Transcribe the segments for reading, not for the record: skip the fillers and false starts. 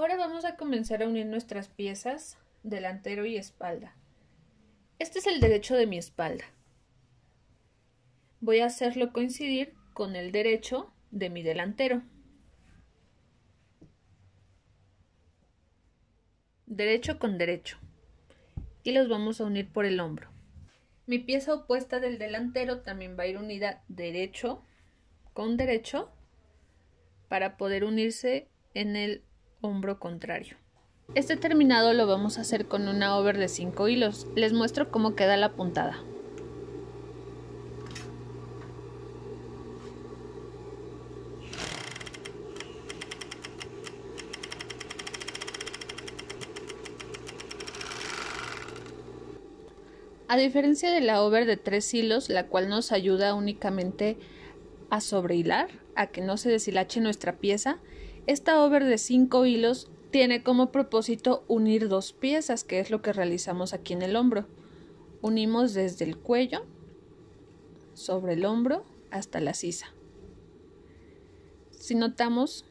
Ahora vamos a comenzar a unir nuestras piezas delantero y espalda. Este es el derecho de mi espalda. Voy a hacerlo coincidir con el derecho de mi delantero. Derecho con derecho. Y los vamos a unir por el hombro. Mi pieza opuesta del delantero también va a ir unida derecho con derecho para poder unirse en el hombro contrario. Este terminado lo vamos a hacer con una over de 5 hilos. Les muestro cómo queda la puntada. A diferencia de la over de 3 hilos, la cual nos ayuda únicamente a sobrehilar, a que no se deshilache nuestra pieza, esta over de 5 hilos tiene como propósito unir dos piezas, que es lo que realizamos aquí en el hombro. Unimos desde el cuello, sobre el hombro, hasta la sisa. Si notamos,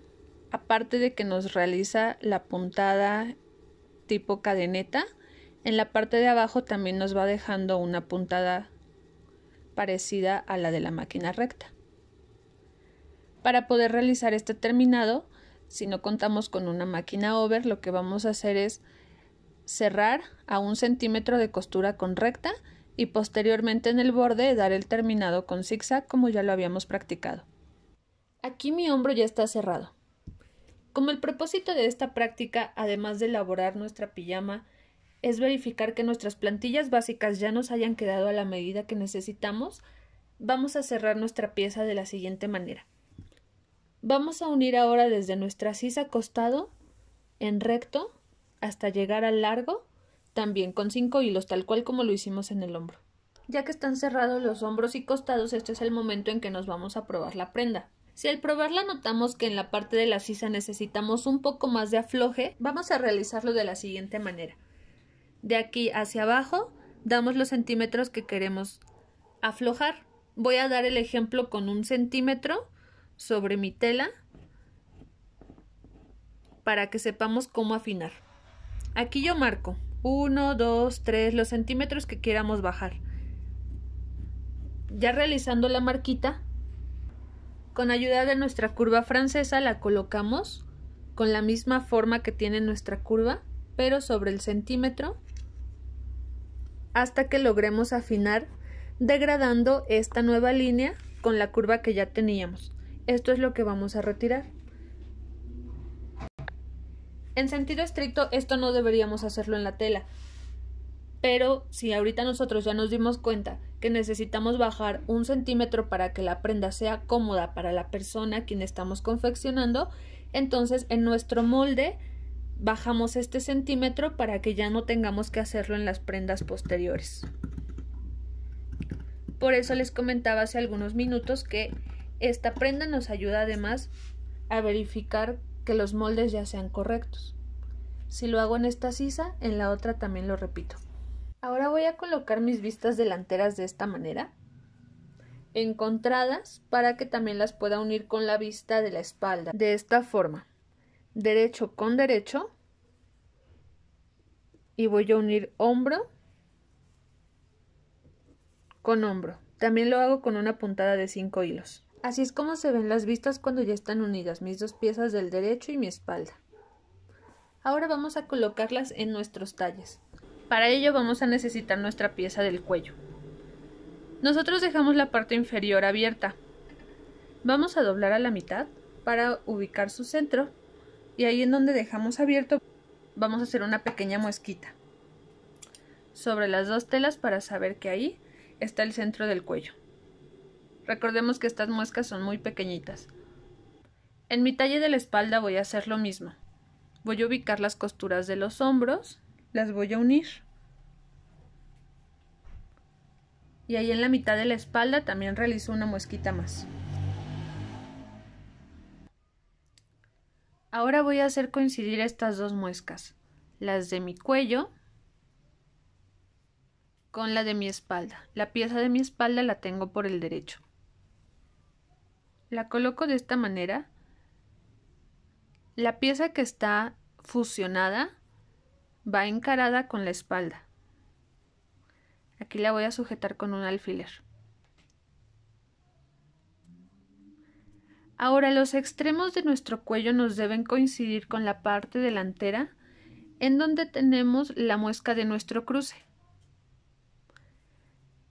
aparte de que nos realiza la puntada tipo cadeneta, en la parte de abajo también nos va dejando una puntada parecida a la de la máquina recta. Para poder realizar este terminado, si no contamos con una máquina over, lo que vamos a hacer es cerrar a 1 centímetro de costura con recta y posteriormente en el borde dar el terminado con zigzag como ya lo habíamos practicado. Aquí mi hombro ya está cerrado. Como el propósito de esta práctica, además de elaborar nuestra pijama, es verificar que nuestras plantillas básicas ya nos hayan quedado a la medida que necesitamos, vamos a cerrar nuestra pieza de la siguiente manera. Vamos a unir ahora desde nuestra sisa costado en recto hasta llegar al largo, también con 5 hilos, tal cual como lo hicimos en el hombro. Ya que están cerrados los hombros y costados, este es el momento en que nos vamos a probar la prenda. Si al probarla notamos que en la parte de la sisa necesitamos un poco más de afloje, vamos a realizarlo de la siguiente manera. De aquí hacia abajo damos los centímetros que queremos aflojar. Voy a dar el ejemplo con 1 centímetro sobre mi tela para que sepamos cómo afinar. Aquí yo marco 1, 2, 3, los centímetros que queramos bajar. Ya realizando la marquita, con ayuda de nuestra curva francesa la colocamos con la misma forma que tiene nuestra curva, pero sobre el centímetro, hasta que logremos afinar degradando esta nueva línea con la curva que ya teníamos. Esto es lo que vamos a retirar. En sentido estricto, esto no deberíamos hacerlo en la tela, pero si ahorita nosotros ya nos dimos cuenta que necesitamos bajar 1 centímetro para que la prenda sea cómoda para la persona a quien estamos confeccionando, entonces en nuestro molde bajamos este centímetro para que ya no tengamos que hacerlo en las prendas posteriores. Por eso les comentaba hace algunos minutos que esta prenda nos ayuda además a verificar que los moldes ya sean correctos. Si lo hago en esta sisa, en la otra también lo repito. Ahora voy a colocar mis vistas delanteras de esta manera, encontradas, para que también las pueda unir con la vista de la espalda. De esta forma, derecho con derecho, y voy a unir hombro con hombro. También lo hago con una puntada de 5 hilos. Así es como se ven las vistas cuando ya están unidas mis dos piezas del derecho y mi espalda. Ahora vamos a colocarlas en nuestros talles. Para ello vamos a necesitar nuestra pieza del cuello. Nosotros dejamos la parte inferior abierta. Vamos a doblar a la mitad para ubicar su centro y ahí en donde dejamos abierto vamos a hacer una pequeña muesquita sobre las dos telas para saber que ahí está el centro del cuello. Recordemos que estas muescas son muy pequeñitas. En mi talle de la espalda voy a hacer lo mismo. Voy a ubicar las costuras de los hombros, las voy a unir. Y ahí en la mitad de la espalda también realizo una muesquita más. Ahora voy a hacer coincidir estas dos muescas, las de mi cuello con la de mi espalda. La pieza de mi espalda la tengo por el derecho. La coloco de esta manera. La pieza que está fusionada, va encarada con la espalda. Aquí la voy a sujetar con un alfiler. Ahora los extremos de nuestro cuello nos deben coincidir con la parte delantera en donde tenemos la muesca de nuestro cruce.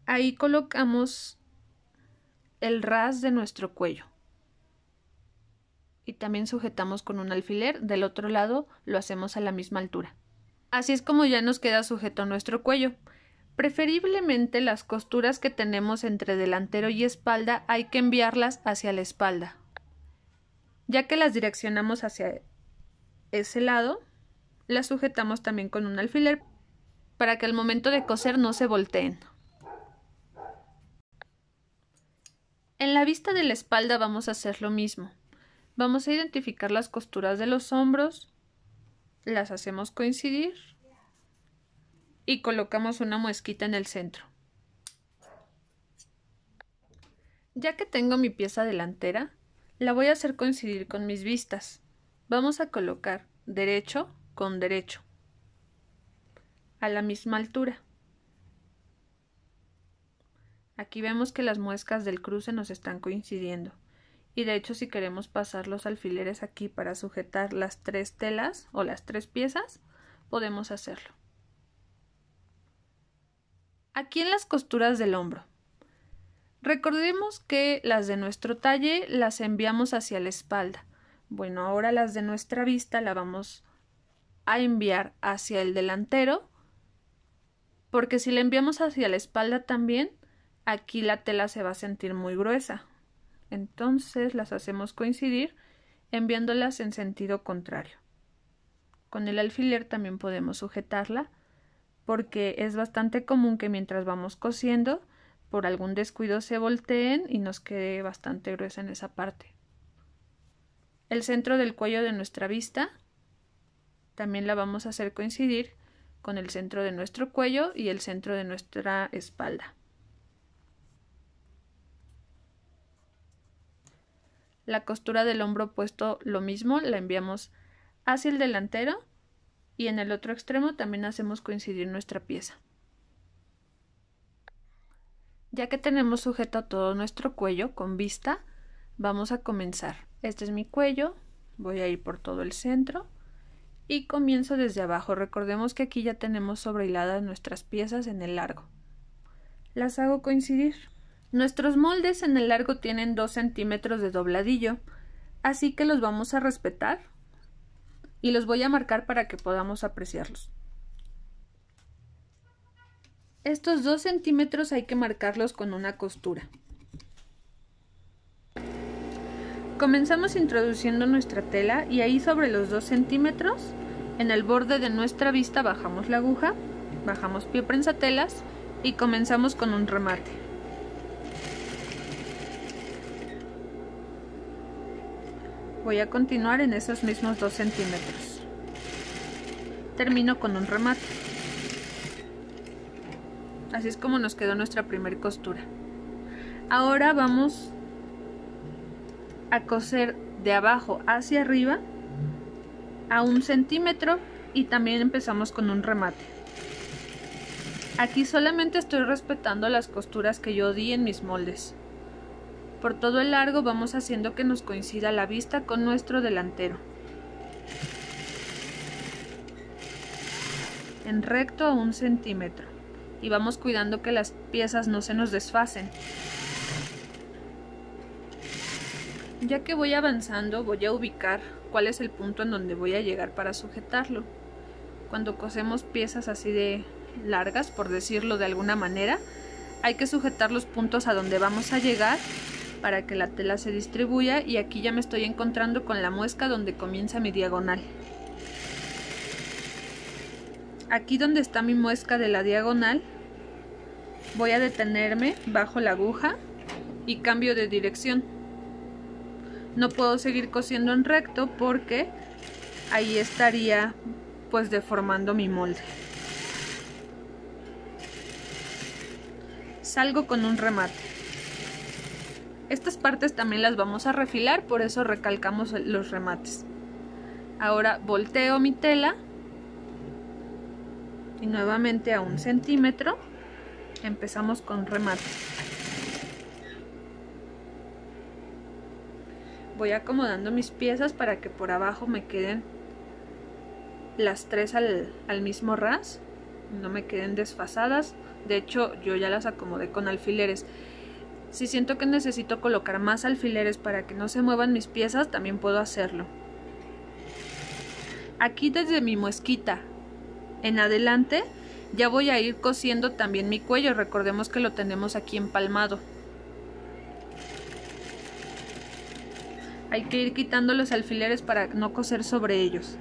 Ahí colocamos el ras de nuestro cuello. Y también sujetamos con un alfiler, del otro lado lo hacemos a la misma altura. Así es como ya nos queda sujeto nuestro cuello. Preferiblemente las costuras que tenemos entre delantero y espalda hay que enviarlas hacia la espalda. Ya que las direccionamos hacia ese lado, las sujetamos también con un alfiler para que al momento de coser no se volteen. En la vista de la espalda vamos a hacer lo mismo. Vamos a identificar las costuras de los hombros, las hacemos coincidir y colocamos una muesquita en el centro. Ya que tengo mi pieza delantera, la voy a hacer coincidir con mis vistas. Vamos a colocar derecho con derecho, a la misma altura. Aquí vemos que las muescas del cruce nos están coincidiendo. Y de hecho, si queremos pasar los alfileres aquí para sujetar las 3 telas o las 3 piezas, podemos hacerlo. Aquí en las costuras del hombro. Recordemos que las de nuestro talle las enviamos hacia la espalda. Bueno, ahora las de nuestra vista la vamos a enviar hacia el delantero, porque si la enviamos hacia la espalda también, aquí la tela se va a sentir muy gruesa. Entonces las hacemos coincidir enviándolas en sentido contrario. Con el alfiler también podemos sujetarla porque es bastante común que mientras vamos cosiendo por algún descuido se volteen y nos quede bastante gruesa en esa parte. El centro del cuello de nuestra vista también la vamos a hacer coincidir con el centro de nuestro cuello y el centro de nuestra espalda. La costura del hombro opuesto lo mismo, la enviamos hacia el delantero y en el otro extremo también hacemos coincidir nuestra pieza. Ya que tenemos sujeto todo nuestro cuello con vista, vamos a comenzar. Este es mi cuello, voy a ir por todo el centro y comienzo desde abajo. Recordemos que aquí ya tenemos sobrehiladas nuestras piezas en el largo. Las hago coincidir. Nuestros moldes en el largo tienen 2 centímetros de dobladillo, así que los vamos a respetar y los voy a marcar para que podamos apreciarlos. Estos 2 centímetros hay que marcarlos con una costura. Comenzamos introduciendo nuestra tela y ahí sobre los 2 centímetros, en el borde de nuestra vista bajamos la aguja, bajamos pie prensatelas y comenzamos con un remate. Voy a continuar en esos mismos 2 centímetros. Termino con un remate. Así es como nos quedó nuestra primera costura. Ahora vamos a coser de abajo hacia arriba a 1 centímetro y también empezamos con un remate. Aquí solamente estoy respetando las costuras que yo di en mis moldes. Por todo el largo vamos haciendo que nos coincida la vista con nuestro delantero. En recto a 1 centímetro. Y vamos cuidando que las piezas no se nos desfasen. Ya que voy avanzando, voy a ubicar cuál es el punto en donde voy a llegar para sujetarlo. Cuando cosemos piezas así de largas, por decirlo de alguna manera, hay que sujetar los puntos a donde vamos a llegar para que la tela se distribuya, y aquí ya me estoy encontrando con la muesca donde comienza mi diagonal. Aquí donde está mi muesca de la diagonal, voy a detenerme, bajo la aguja y cambio de dirección. No puedo seguir cosiendo en recto porque ahí estaría pues deformando mi molde. Salgo con un remate. Estas partes también las vamos a refilar, por eso recalcamos los remates. Ahora volteo mi tela y nuevamente a 1 centímetro empezamos con remate. Voy acomodando mis piezas para que por abajo me queden las tres al mismo ras, no me queden desfasadas. De hecho, yo ya las acomodé con alfileres. Si siento que necesito colocar más alfileres para que no se muevan mis piezas, también puedo hacerlo. Aquí desde mi muesquita en adelante ya voy a ir cosiendo también mi cuello. Recordemos que lo tenemos aquí empalmado. Hay que ir quitando los alfileres para no coser sobre ellos.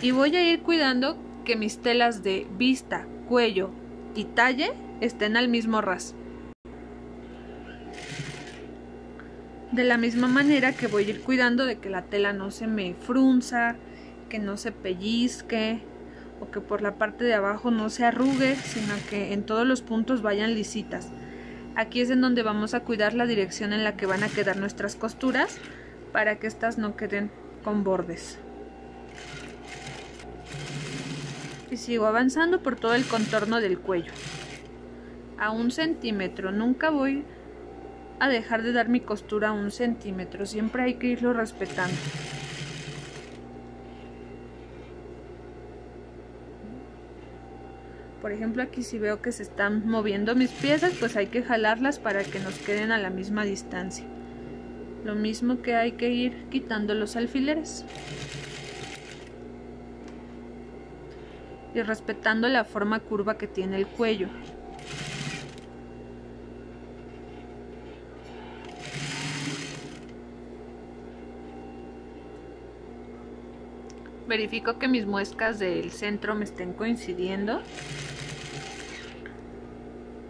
Y voy a ir cuidando que mis telas de vista, cuello y talle estén al mismo ras. De la misma manera que voy a ir cuidando de que la tela no se me frunza, que no se pellizque o que por la parte de abajo no se arrugue, sino que en todos los puntos vayan lisitas. Aquí es en donde vamos a cuidar la dirección en la que van a quedar nuestras costuras para que estas no queden con bordes. Y sigo avanzando por todo el contorno del cuello a 1 centímetro. Nunca voy a dejar de dar mi costura a 1 centímetro, siempre hay que irlo respetando. Por ejemplo, aquí si veo que se están moviendo mis piezas, pues hay que jalarlas para que nos queden a la misma distancia. Lo mismo que hay que ir quitando los alfileres y respetando la forma curva que tiene el cuello. Verifico que mis muescas del centro me estén coincidiendo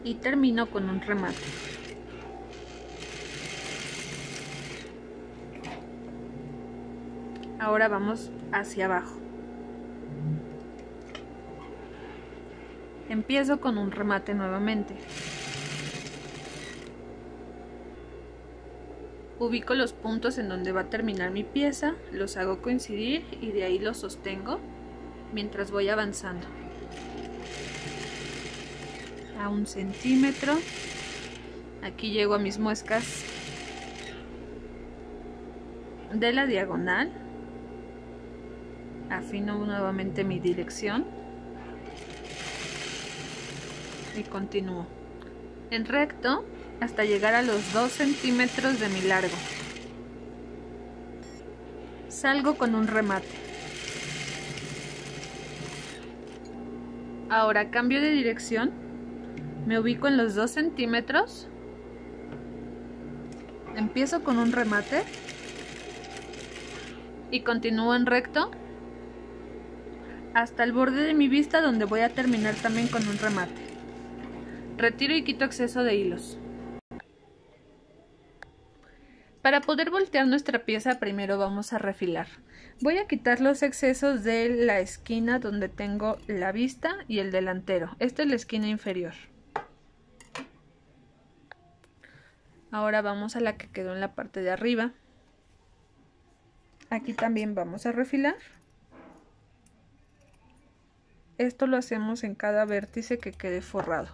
y termino con un remate. Ahora vamos hacia abajo. Empiezo con un remate nuevamente. Ubico los puntos en donde va a terminar mi pieza, los hago coincidir y de ahí los sostengo mientras voy avanzando. A 1 centímetro. Aquí llego a mis muescas de la diagonal. Afino nuevamente mi dirección y continúo en recto hasta llegar a los 2 centímetros de mi largo. Salgo con un remate. Ahora cambio de dirección, me ubico en los 2 centímetros, empiezo con un remate y continúo en recto hasta el borde de mi vista, donde voy a terminar también con un remate. Retiro y quito exceso de hilos. Para poder voltear nuestra pieza, primero vamos a refilar. Voy a quitar los excesos de la esquina donde tengo la vista y el delantero. Esta es la esquina inferior. Ahora vamos a la que quedó en la parte de arriba. Aquí también vamos a refilar. Esto lo hacemos en cada vértice que quede forrado.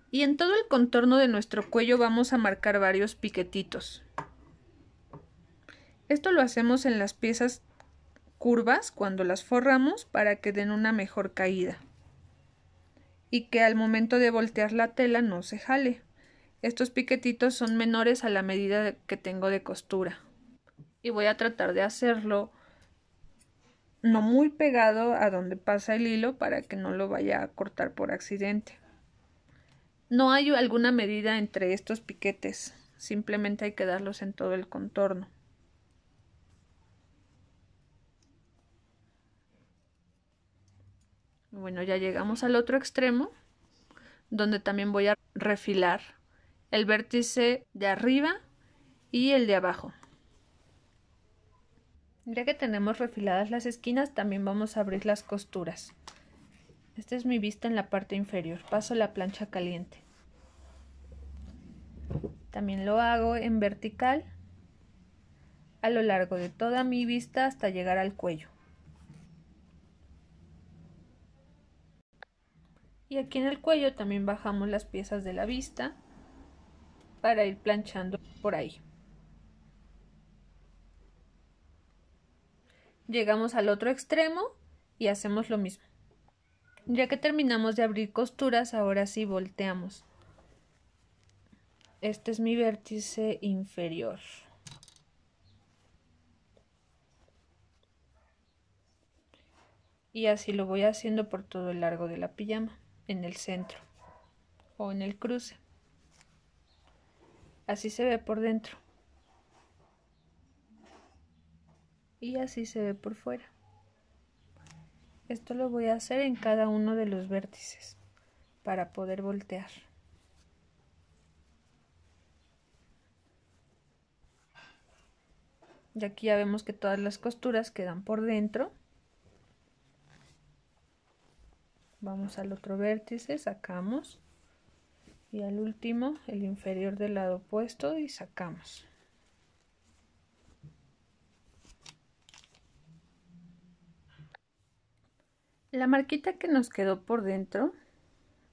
Y en todo el contorno de nuestro cuello vamos a marcar varios piquetitos. Esto lo hacemos en las piezas curvas cuando las forramos para que den una mejor caída y que al momento de voltear la tela no se jale. Estos piquetitos son menores a la medida que tengo de costura y voy a tratar de hacerlo no muy pegado a donde pasa el hilo para que no lo vaya a cortar por accidente. No hay alguna medida entre estos piquetes, simplemente hay que darlos en todo el contorno. Bueno, ya llegamos al otro extremo, donde también voy a refilar el vértice de arriba y el de abajo. Ya que tenemos refiladas las esquinas, también vamos a abrir las costuras. Esta es mi vista en la parte inferior. Paso la plancha caliente. También lo hago en vertical a lo largo de toda mi vista hasta llegar al cuello. Y aquí en el cuello también bajamos las piezas de la vista para ir planchando por ahí. Llegamos al otro extremo y hacemos lo mismo. Ya que terminamos de abrir costuras, ahora sí volteamos. Este es mi vértice inferior. Y así lo voy haciendo por todo el largo de la pijama, en el centro o en el cruce. Así se ve por dentro. Y así se ve por fuera. Esto lo voy a hacer en cada uno de los vértices para poder voltear. Y aquí ya vemos que todas las costuras quedan por dentro. Vamos al otro vértice, sacamos. Y al último, el inferior del lado opuesto y sacamos. La marquita que nos quedó por dentro,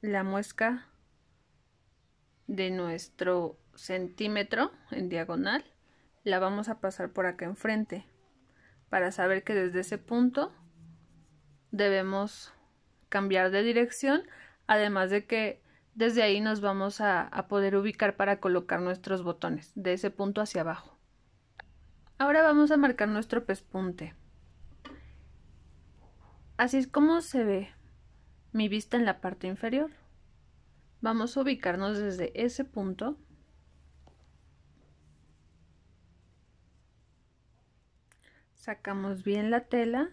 la muesca de nuestro centímetro en diagonal, la vamos a pasar por acá enfrente para saber que desde ese punto debemos cambiar de dirección, además de que desde ahí nos vamos a poder ubicar para colocar nuestros botones, de ese punto hacia abajo. Ahora vamos a marcar nuestro pespunte. Así es como se ve mi vista en la parte inferior. Vamos a ubicarnos desde ese punto. Sacamos bien la tela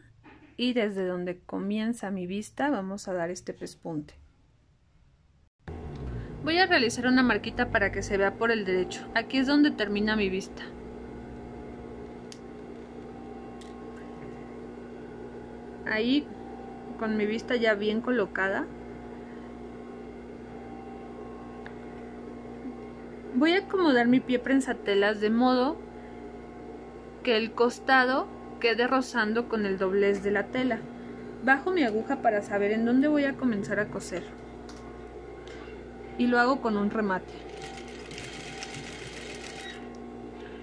y desde donde comienza mi vista vamos a dar este pespunte. Voy a realizar una marquita para que se vea por el derecho. Aquí es donde termina mi vista. Ahí, con mi vista ya bien colocada, voy a acomodar mi pie prensatelas de modo que el costado quede rozando con el doblez de la tela. Bajo mi aguja para saber en dónde voy a comenzar a coser. Y lo hago con un remate.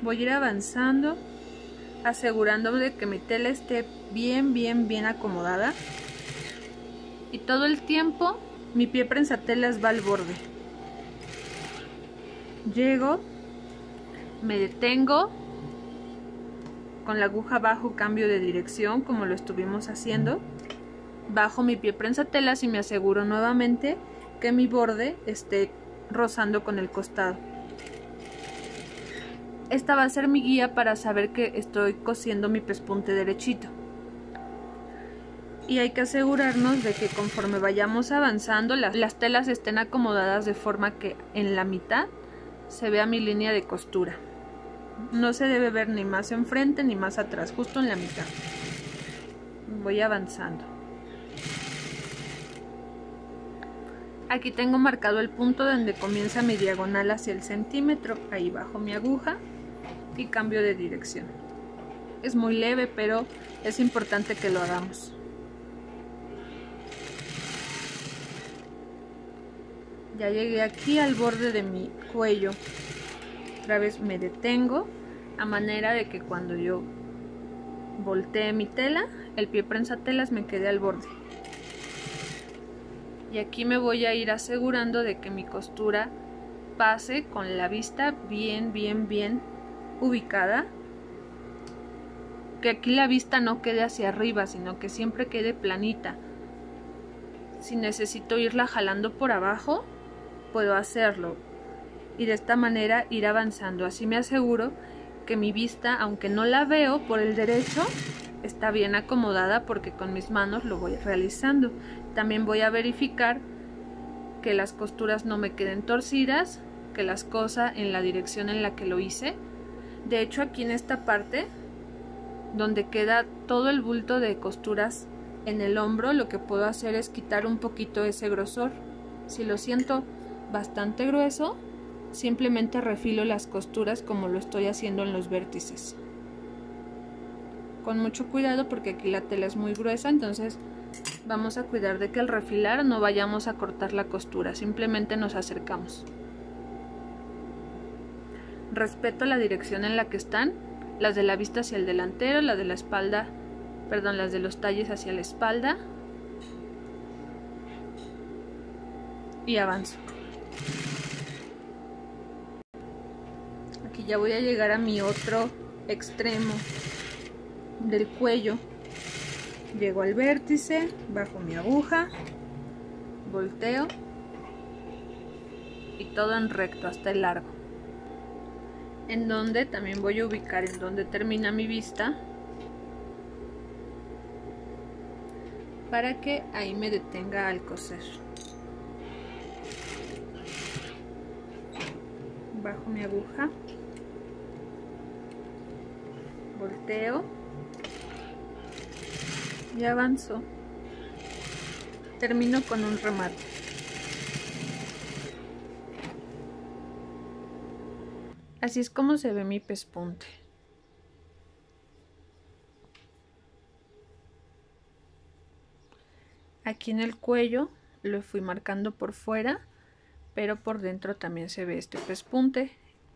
Voy a ir avanzando, asegurándome de que mi tela esté bien acomodada. Y todo el tiempo mi pie prensatelas va al borde. Llego, me detengo, con la aguja abajo cambio de dirección como lo estuvimos haciendo. Bajo mi pie prensatelas y me aseguro nuevamente que mi borde esté rozando con el costado. Esta va a ser mi guía para saber que estoy cosiendo mi pespunte derechito. Y hay que asegurarnos de que conforme vayamos avanzando las telas estén acomodadas de forma que en la mitad se vea mi línea de costura. No se debe ver ni más enfrente ni más atrás, justo en la mitad. Voy avanzando. Aquí tengo marcado el punto donde comienza mi diagonal hacia el centímetro. Ahí bajo mi aguja y cambio de dirección. Es muy leve, pero es importante que lo hagamos. Ya llegué aquí al borde de mi cuello. Otra vez me detengo a manera de que cuando yo voltee mi tela, el pie prensatelas me quede al borde. Y aquí me voy a ir asegurando de que mi costura pase con la vista bien ubicada. Que aquí la vista no quede hacia arriba, sino que siempre quede planita. Si necesito irla jalando por abajo, puedo hacerlo. Y de esta manera ir avanzando. Así me aseguro que mi vista, aunque no la veo por el derecho, está bien acomodada porque con mis manos lo voy realizando. También voy a verificar que las costuras no me queden torcidas, que las cosa en la dirección en la que lo hice. De hecho, aquí en esta parte, donde queda todo el bulto de costuras en el hombro, lo que puedo hacer es quitar un poquito ese grosor. Si lo siento bastante grueso, simplemente refilo las costuras como lo estoy haciendo en los vértices. con mucho cuidado porque aquí la tela es muy gruesa, entonces vamos a cuidar de que al refilar no vayamos a cortar la costura, simplemente nos acercamos. Respeto la dirección en la que están, las de la vista hacia el delantero, las de la espalda, perdón, las de los talles hacia la espalda, y avanzo. Aquí ya voy a llegar a mi otro extremo del cuello. Llego al vértice, bajo mi aguja, volteo y todo en recto hasta el largo, en donde también voy a ubicar en donde termina mi vista para que ahí me detenga al coser. Bajo mi aguja, volteo y avanzo. Termino con un remate. Así es como se ve mi pespunte. Aquí en el cuello lo fui marcando por fuera, pero por dentro también se ve este pespunte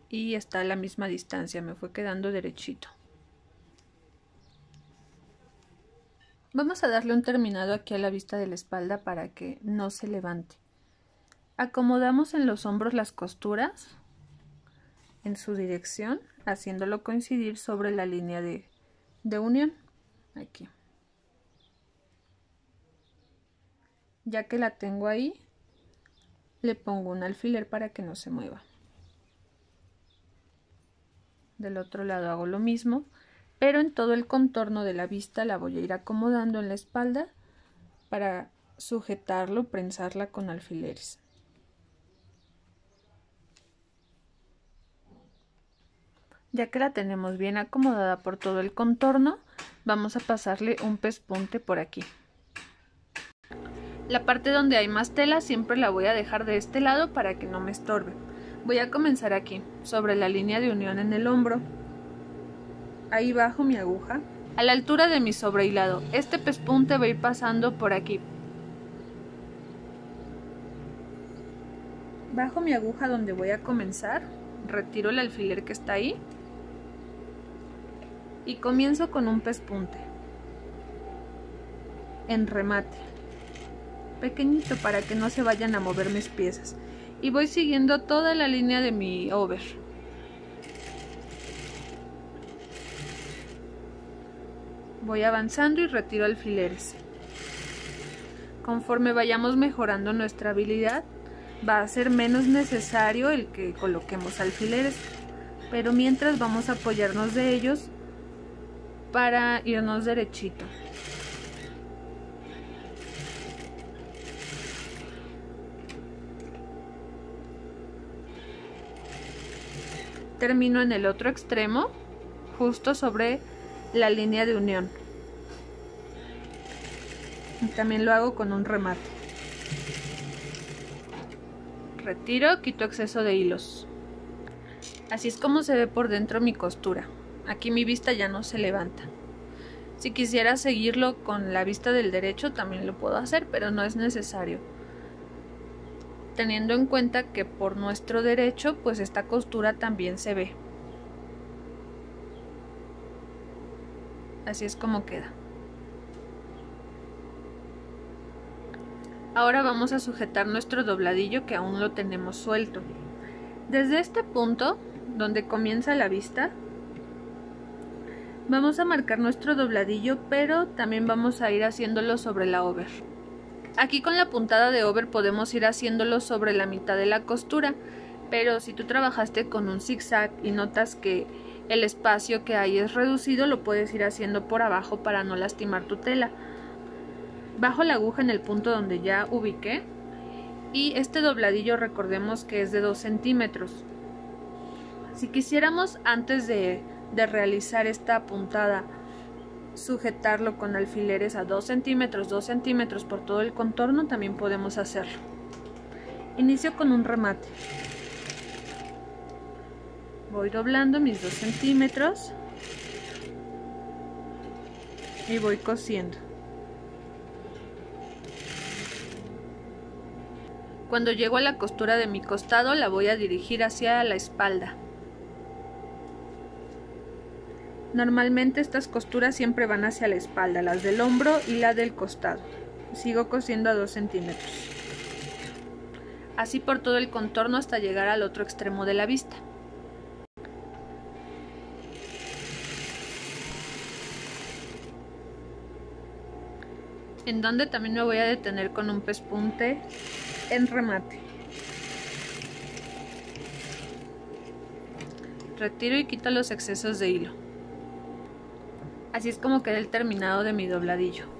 y está a la misma distancia, me fue quedando derechito. Vamos a darle un terminado aquí a la vista de la espalda para que no se levante. Acomodamos en los hombros las costuras en su dirección, haciéndolo coincidir sobre la línea de unión. Aquí. Ya que la tengo ahí, le pongo un alfiler para que no se mueva. Del otro lado hago lo mismo, pero en todo el contorno de la vista la voy a ir acomodando en la espalda para sujetarlo, prensarla con alfileres. Ya que la tenemos bien acomodada por todo el contorno, vamos a pasarle un pespunte por aquí. La parte donde hay más tela siempre la voy a dejar de este lado para que no me estorbe. Voy a comenzar aquí, sobre la línea de unión en el hombro. Ahí bajo mi aguja, a la altura de mi sobrehilado. Este pespunte va a ir pasando por aquí. Bajo mi aguja donde voy a comenzar, retiro el alfiler que está ahí y comienzo con un pespunte en remate, pequeñito para que no se vayan a mover mis piezas, y voy siguiendo toda la línea de mi over. Voy avanzando y retiro alfileres. Conforme vayamos mejorando nuestra habilidad, va a ser menos necesario el que coloquemos alfileres, pero mientras vamos a apoyarnos de ellos para irnos derechito. Termino en el otro extremo, justo sobre la línea de unión. Y también lo hago con un remate. Retiro, quito exceso de hilos. Así es como se ve por dentro mi costura. Aquí mi vista ya no se levanta. Si quisiera seguirlo con la vista del derecho también lo puedo hacer, pero no es necesario, teniendo en cuenta que por nuestro derecho pues esta costura también se ve. Así es como queda. Ahora vamos a sujetar nuestro dobladillo, que aún lo tenemos suelto. Desde este punto donde comienza la vista vamos a marcar nuestro dobladillo, pero también vamos a ir haciéndolo sobre la over. Aquí con la puntada de over podemos ir haciéndolo sobre la mitad de la costura, pero si tú trabajaste con un zigzag y notas que el espacio que hay es reducido, lo puedes ir haciendo por abajo para no lastimar tu tela. Bajo la aguja en el punto donde ya ubiqué, y este dobladillo recordemos que es de 2 centímetros. Si quisiéramos antes de realizar esta puntada sujetarlo con alfileres a 2 centímetros por todo el contorno, también podemos hacerlo. Inicio con un remate. Voy doblando mis 2 centímetros y voy cosiendo. Cuando llego a la costura de mi costado la voy a dirigir hacia la espalda. Normalmente estas costuras siempre van hacia la espalda, las del hombro y la del costado. Sigo cosiendo a 2 centímetros. Así por todo el contorno hasta llegar al otro extremo de la vista. En donde también me voy a detener con un pespunte en remate. Retiro y quito los excesos de hilo. Así es como queda el terminado de mi dobladillo.